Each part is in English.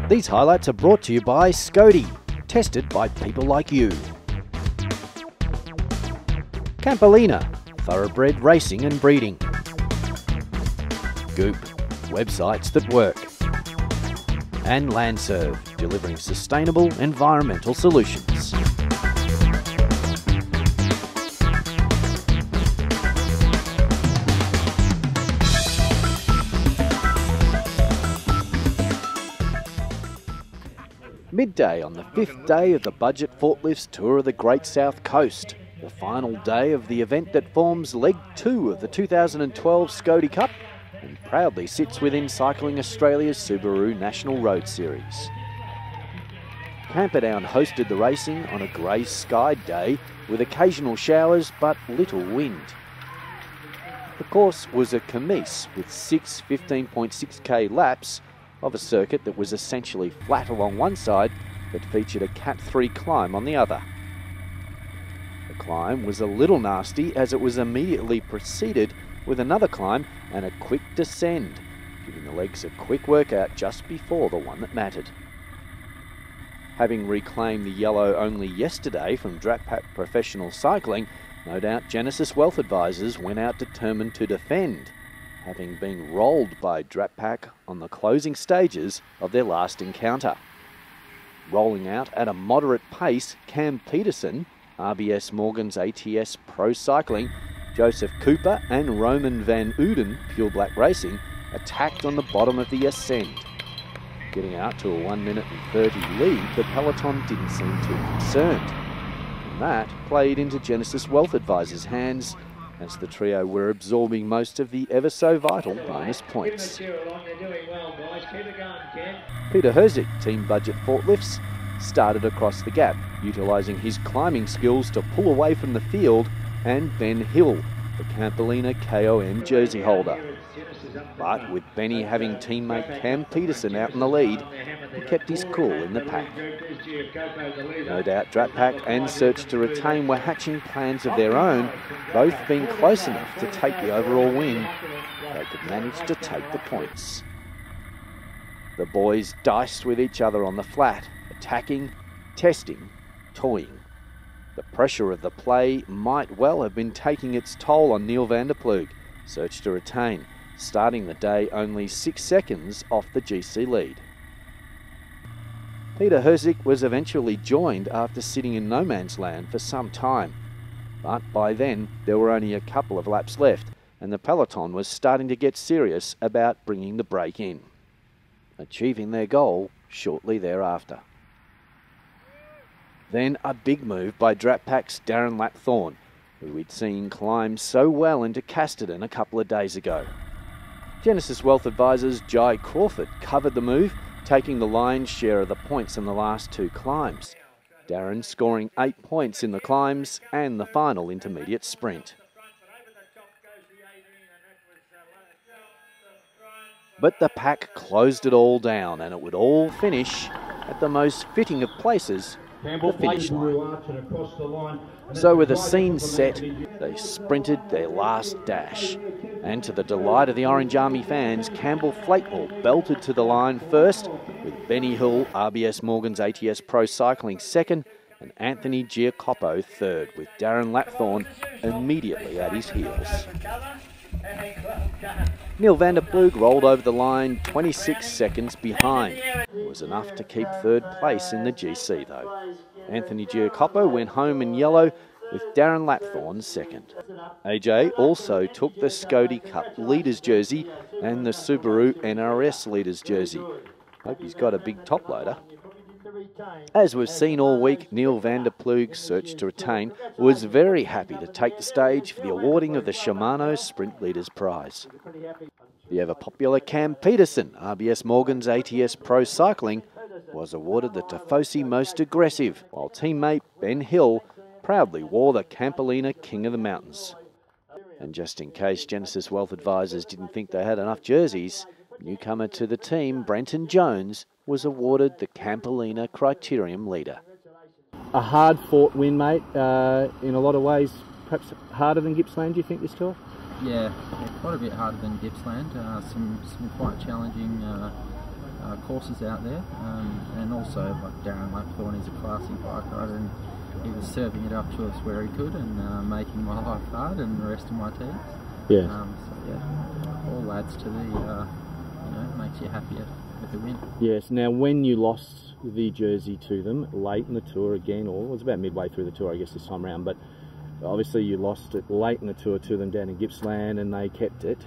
These highlights are brought to you by Scody, tested by people like you. Campolina, thoroughbred racing and breeding. Goop, websites that work. And Landserve, delivering sustainable environmental solutions. Midday on the 5th day of the Budget Forklifts Tour of the Great South Coast, the final day of the event that forms Leg 2 of the 2012 Scody Cup and proudly sits within Cycling Australia's Subaru National Road Series. Camperdown hosted the racing on a grey skied day with occasional showers but little wind. The course was a camise with 6 15.6k laps of a circuit that was essentially flat along one side but featured a Cat 3 climb on the other. The climb was a little nasty as it was immediately preceded with another climb and a quick descend, giving the legs a quick workout just before the one that mattered. Having reclaimed the yellow only yesterday from Dratpack Professional Cycling, no doubt Genesis Wealth Advisors went out determined to defend, having been rolled by Dratpack on the closing stages of their last encounter. Rolling out at a moderate pace, Cam Peterson, RBS Morgan's ATS Pro Cycling, Joseph Cooper and Roman van Uden, Pure Black Racing, attacked on the bottom of the ascend. Getting out to a 1 minute and 30 lead, the peloton didn't seem too concerned. And that played into Genesis Wealth Advisors' hands as the trio were absorbing most of the ever so vital bonus points. Peter Herzik, Team Budget Forklifts, started across the gap, utilising his climbing skills to pull away from the field, and Ben Hill, the Campolina KOM jersey holder. But with Benny having teammate Cam Peterson out in the lead, he kept his cool in the pack. No doubt Dratpack and Search to Retain were hatching plans of their own, both being close enough to take the overall win. They could manage to take the points. The boys diced with each other on the flat, attacking, testing, toying. The pressure of the play might well have been taking its toll on Neil van der Ploeg, Search to Retain, starting the day only 6 seconds off the GC lead. Peter Herzik was eventually joined after sitting in no man's land for some time, but by then there were only a couple of laps left and the peloton was starting to get serious about bringing the break in, achieving their goal shortly thereafter. Then a big move by Dratpack's Darren Lapthorne, who we'd seen climb so well into Casterton a couple of days ago. Genesis Wealth Advisors' Jai Crawford covered the move, taking the lion's share of the points in the last 2 climbs. Darren scoring 8 points in the climbs and the final intermediate sprint. But the pack closed it all down and it would all finish at the most fitting of places, the finish line. So with the scene set, they sprinted their last dash. And to the delight of the Orange Army fans, Campbell Flatewell belted to the line first, with Benny Hill, RBS Morgan's ATS Pro Cycling second, and Anthony Giacoppo third, with Darren Lapthorne immediately at his heels. Neil van der Ploeg rolled over the line 26 seconds behind. It was enough to keep third place in the GC though. Anthony Giacoppo went home in yellow with Darren Lapthorne second. AJ also took the Scody Cup Leaders jersey and the Subaru NRS Leaders jersey. Hope he's got a big top loader. As we've seen all week, Neil van der Ploeg's Search to Retain was very happy to take the stage for the awarding of the Shimano Sprint Leaders Prize. The ever-popular Cam Peterson, RBS Morgan's ATS Pro Cycling, was awarded the Tifosi Most Aggressive, while teammate Ben Hill proudly wore the Campolina King of the Mountains. And just in case Genesis Wealth Advisors didn't think they had enough jerseys, newcomer to the team, Brenton Jones, was awarded the Campolina Criterium Leader. A hard-fought win, mate, in a lot of ways, perhaps harder than Gippsland, do you think, this tour? Yeah, quite a bit harder than Gippsland. Some quite challenging courses out there, and also like Darren Lapthorne is a classy bike rider, and he was serving it up to us where he could, and making my life hard and the rest of my teams. Yeah. So yeah, all adds to the makes you happier with the win. Yes. Now, when you lost the jersey to them late in the tour again, or it was about midway through the tour, I guess this time round, but obviously you lost it late in the tour to them down in Gippsland, and they kept it.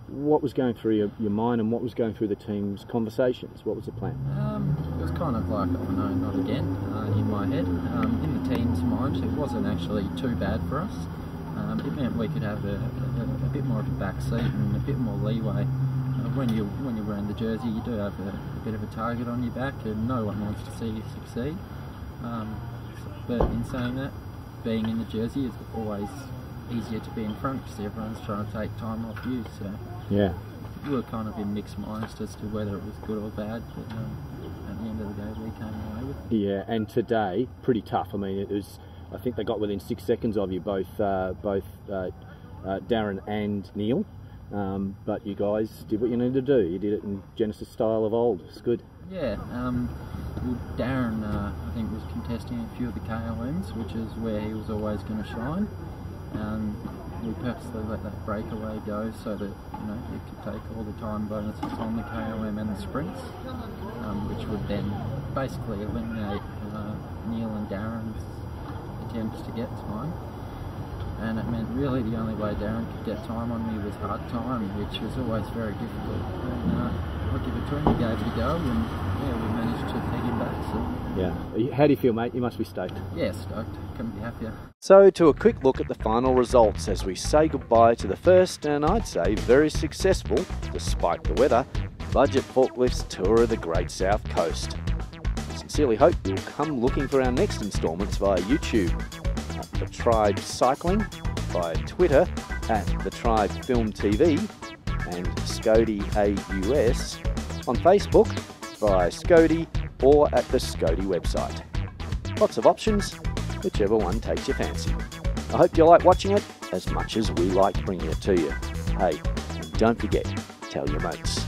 What was going through your mind, and what was going through the team's conversations? What was the plan? It was kind of like, oh no, not again, in my head. In the team's mind, it wasn't actually too bad for us. It meant we could have a bit more of a back seat and a bit more leeway. When you're wearing the jersey, you do have a bit of a target on your back, and no one wants to see you succeed. But in saying that, being in the jersey is always easier to be in front, because everyone's trying to take time off you. So yeah, we were kind of in mixed minds as to whether it was good or bad. But at the end of the day, we came away with it. Yeah, and today, pretty tough. I mean, it was. I think they got within 6 seconds of you, both Darren and Neil. But you guys did what you needed to do. You did it in Genesis style of old. It's good. Yeah. Well, Darren, I think, was contesting a few of the KOMs, which is where he was always going to shine. We purposely let that breakaway go so that you could take all the time bonuses on the KOM and the sprints, which would then basically eliminate Neil and Darren's attempts to get time. And it meant really the only way Darren could get time on me was hard time, which was always very difficult. And I'll give it to him, he gave it a go, and yeah, we managed to peg him back. So. Yeah. How do you feel, mate? You must be stoked. Yeah, stoked. Couldn't be happier. So to a quick look at the final results as we say goodbye to the first, and I'd say very successful, despite the weather, Budget Forklifts tour of the Great South Coast. Sincerely hope you'll come looking for our next instalments via YouTube, at The Tribe Cycling, via Twitter at The Tribe Film TV, and Scody AUS, on Facebook via Scody or at the Scody website. Lots of options, whichever one takes your fancy. I hope you like watching it as much as we like bringing it to you. Hey, and don't forget, tell your mates.